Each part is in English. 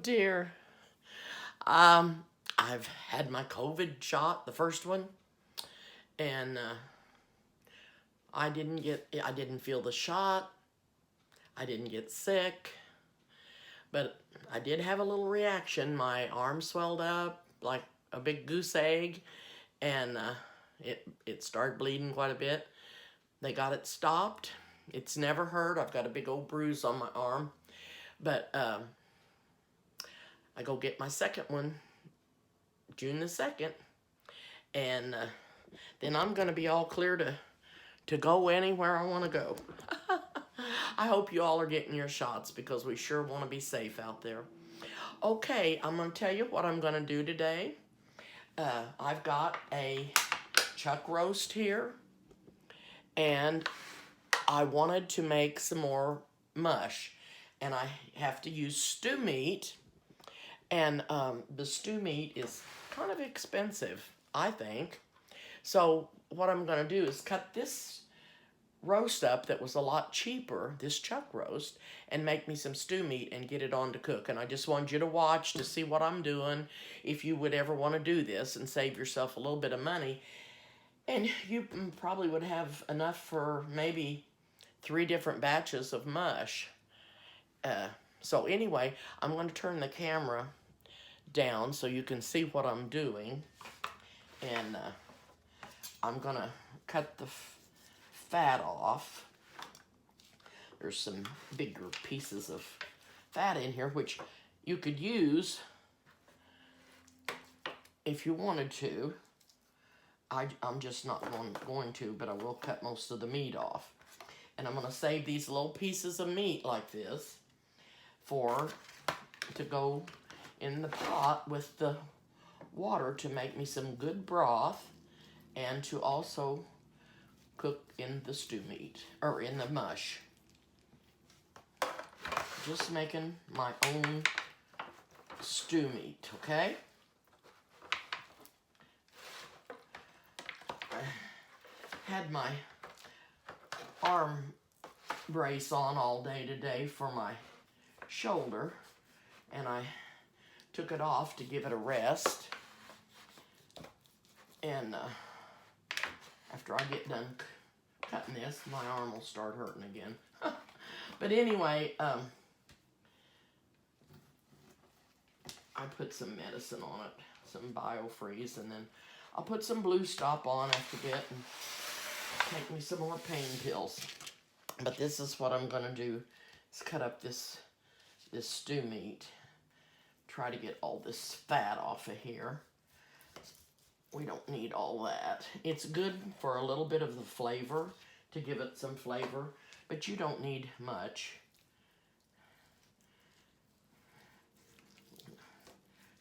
dear. I've had my COVID shot, the first one, and I didn't feel the shot. I didn't get sick, but I did have a little reaction. My arm swelled up like a big goose egg, and it started bleeding quite a bit. They got it stopped. It's never hurt. I've got a big old bruise on my arm, but I go get my second one June the 2nd, and then I'm going to be all clear to go anywhere I want to go. I hope you all are getting your shots because we sure want to be safe out there. Okay, I'm going to tell you what I'm going to do today. I've got a chuck roast here, and I wanted to make some more mush, and I have to use stew meat, and the stew meat is kind of expensive, I think. So what I'm going to do is cut this roast up that was a lot cheaper, this chuck roast, and make me some stew meat and get it on to cook. And I just wanted you to watch to see what I'm doing if you would ever want to do this and save yourself a little bit of money. And you probably would have enough for maybe 3 different batches of mush. So anyway, I'm going to turn the camera down so you can see what I'm doing. And I'm going to cut the fat off. There's some bigger pieces of fat in here, which you could use if you wanted to. I'm just not going to, but I will cut most of the meat off. And I'm going to save these little pieces of meat like this to go in the pot with the water to make me some good broth and to also cook in the stew meat, or in the mush. Just making my own stew meat, okay? I had my arm brace on all day today for my shoulder, and I took it off to give it a rest. And after I get done cutting this, my arm will start hurting again. But anyway, I put some medicine on it, some BioFreeze, and then I'll put some Blue Stop on after a bit and take me some more pain pills. But this is what I'm going to do, is cut up this stew meat. Try to get all this fat off of here. We don't need all that. It's good for a little bit of the flavor, to give it some flavor, but you don't need much.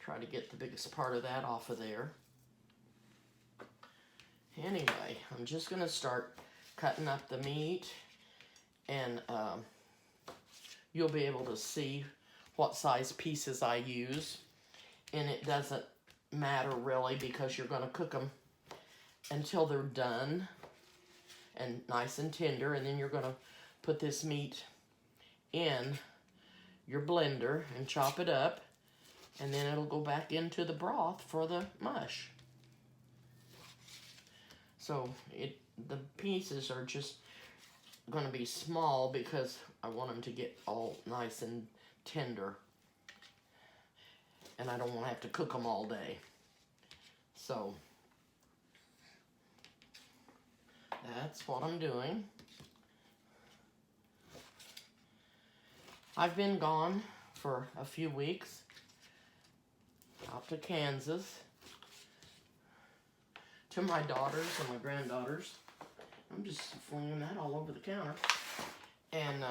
Try to get the biggest part of that off of there. Anyway, I'm just going to start cutting up the meat, and you'll be able to see what size pieces I use, and it doesn't matter really because you're going to cook them until they're done and nice and tender, and then you're going to put this meat in your blender and chop it up, and then it'll go back into the broth for the mush. So the pieces are just going to be small because I want them to get all nice and tender, and I don't want to have to cook them all day. So that's what I'm doing. I've been gone for a few weeks out to Kansas to my daughters and my granddaughters. I'm just flinging that all over the counter. And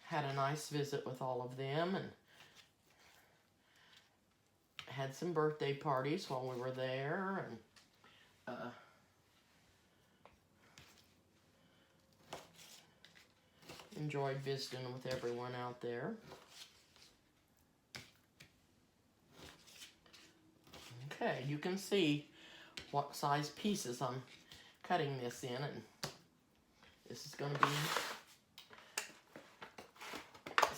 had a nice visit with all of them, and had some birthday parties while we were there, and enjoyed visiting with everyone out there. Okay, you can see what size pieces I'm cutting this in, and this is going to be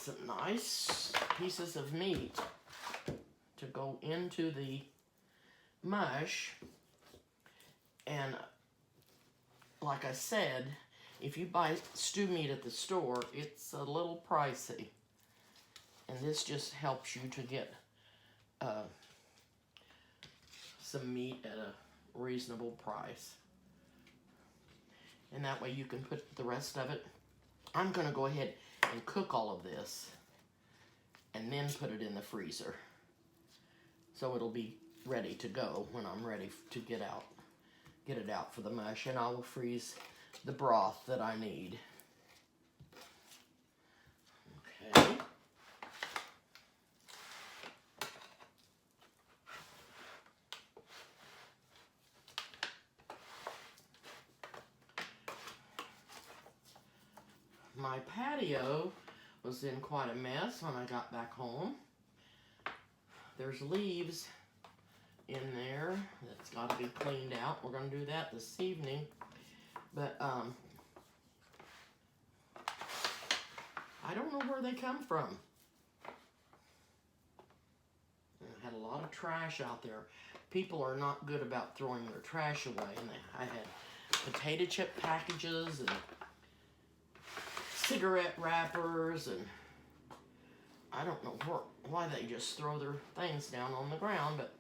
some nice pieces of meat to go into the mush. And like I said, if you buy stew meat at the store, it's a little pricey. And this just helps you to get some meat at a reasonable price. And that way you can put the rest of it. I'm going to go ahead and cook all of this and then put it in the freezer. So it'll be ready to go when I'm ready to get it out for the mush, and I will freeze the broth that I need. Okay. My patio was in quite a mess when I got back home. There's leaves in there that's got to be cleaned out. We're going to do that this evening. But I don't know where they come from. I had a lot of trash out there. People are not good about throwing their trash away. And I had potato chip packages and cigarette wrappers, and I don't know why they just throw their things down on the ground, but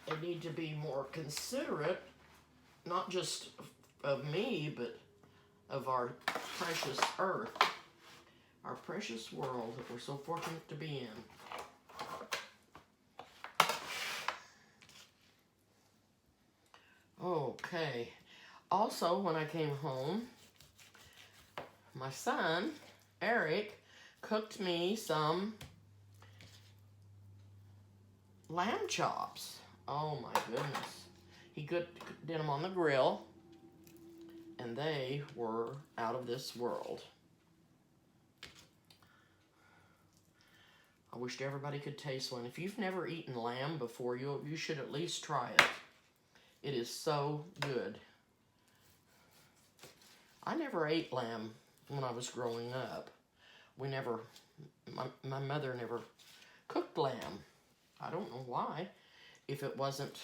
they need to be more considerate, not just of me, but of our precious earth, our precious world that we're so fortunate to be in. Okay. Also, when I came home, my son, Eric, cooked me some lamb chops. Oh my goodness. He did them on the grill, and they were out of this world. I wish everybody could taste one. If you've never eaten lamb before, you should at least try it. It is so good. I never ate lamb when I was growing up. My mother never cooked lamb. I don't know why. If it wasn't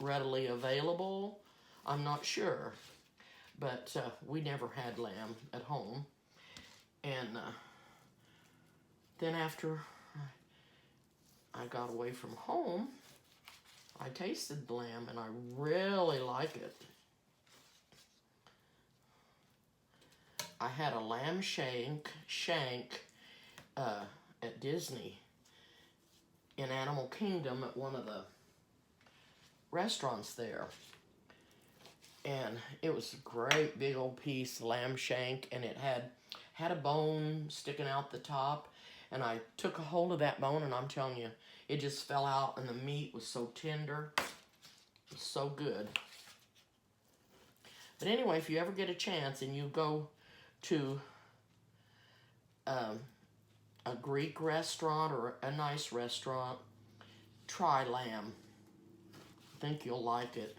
readily available, I'm not sure. But we never had lamb at home. And then after I got away from home, I tasted the lamb and I really like it. I had a lamb shank at Disney in Animal Kingdom at one of the restaurants there. And it was a great big old piece of lamb shank, and it had a bone sticking out the top. And I took a hold of that bone, and I'm telling you, it just fell out, and the meat was so tender. It was so good. But anyway, if you ever get a chance and you go to a Greek restaurant or a nice restaurant, try lamb. I think you'll like it.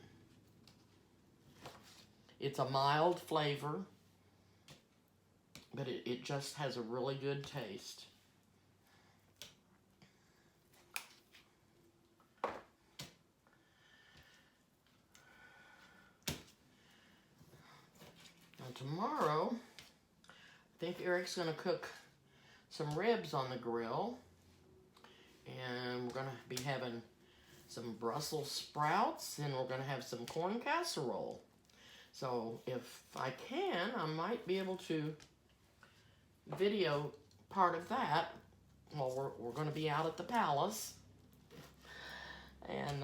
It's a mild flavor, but it just has a really good taste. Now tomorrow, I think Eric's going to cook some ribs on the grill, and we're going to be having some Brussels sprouts, and we're going to have some corn casserole. So if I can, I might be able to video part of that while we're going to be out at the palace. And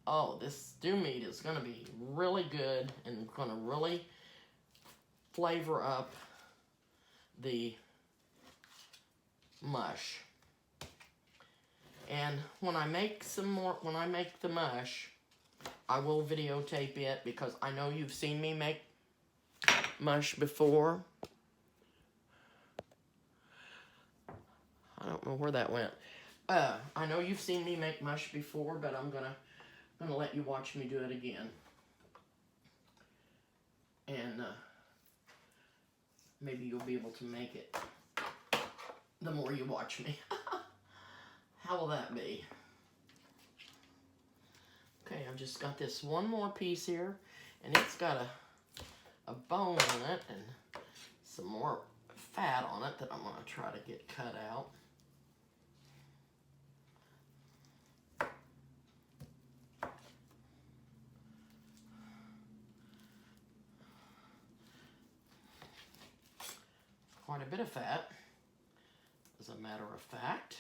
oh, this stew meat is going to be really good and going to really flavor up the mush. And when I make the mush, I will videotape it because I know you've seen me make mush before. I don't know where that went. I know you've seen me make mush before, but I'm gonna let you watch me do it again. And maybe you'll be able to make it the more you watch me. How will that be? Okay, I've just got this one more piece here, and it's got a bone in it and some more fat on it that I'm going to try to get cut out. Quite a bit of fat, as a matter of fact.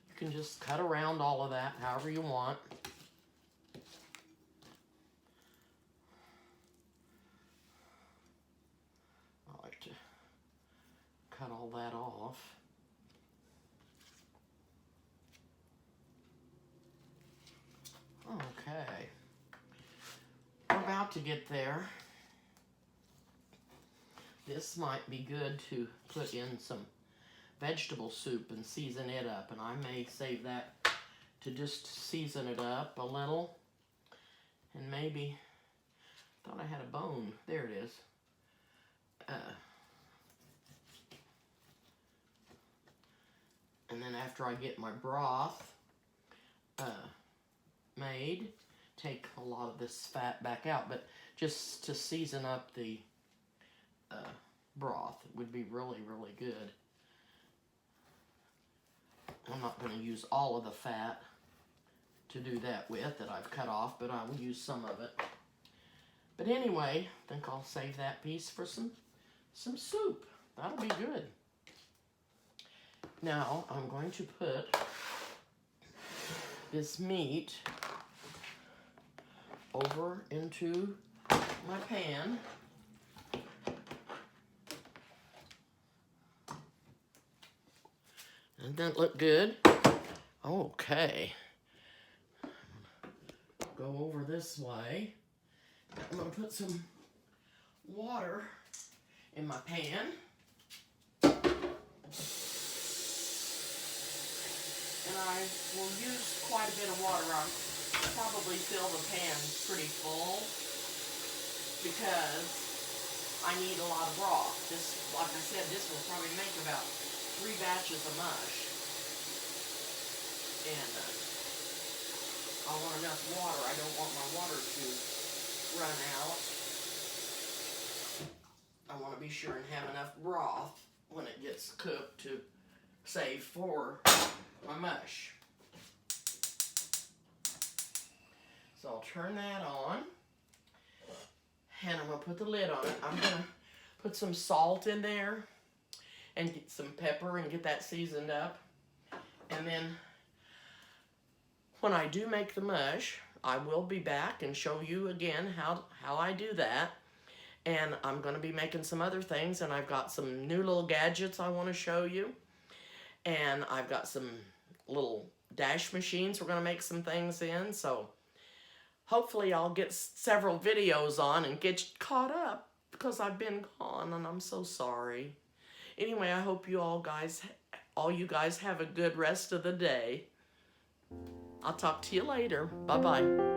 You can just cut around all of that however you want. I like to cut all that off. Okay, we're about to get there. This might be good to put in some vegetable soup and season it up, and I may save that to just season it up a little. And maybe, thought I had a bone, there it is. And then after I get my broth made, take a lot of this fat back out, but just to season up the broth, it would be really, really good. I'm not going to use all of the fat to do that with that I've cut off, but I will use some of it. But anyway, I think I'll save that piece for some soup. That'll be good. Now I'm going to put this meat over into my pan. Doesn't that look good? Okay. Go over this way. I'm going to put some water in my pan. And I will use quite a bit of water. I'll probably fill the pan pretty full because I need a lot of broth. This, like I said, this will probably make about 3 batches of mush. And I want enough water. I don't want my water to run out. I want to be sure and have enough broth when it gets cooked to save for my mush. So I'll turn that on. And I'm going to put the lid on it. I'm going to put some salt in there and get some pepper and get that seasoned up. And then when I do make the mush, I will be back and show you again how I do that. And I'm going to be making some other things, and I've got some new little gadgets I want to show you. And I've got some little dash machines we're going to make some things in. So hopefully I'll get several videos on and get caught up because I've been gone and I'm so sorry. Anyway, I hope you all you guys have a good rest of the day. I'll talk to you later. Bye-bye.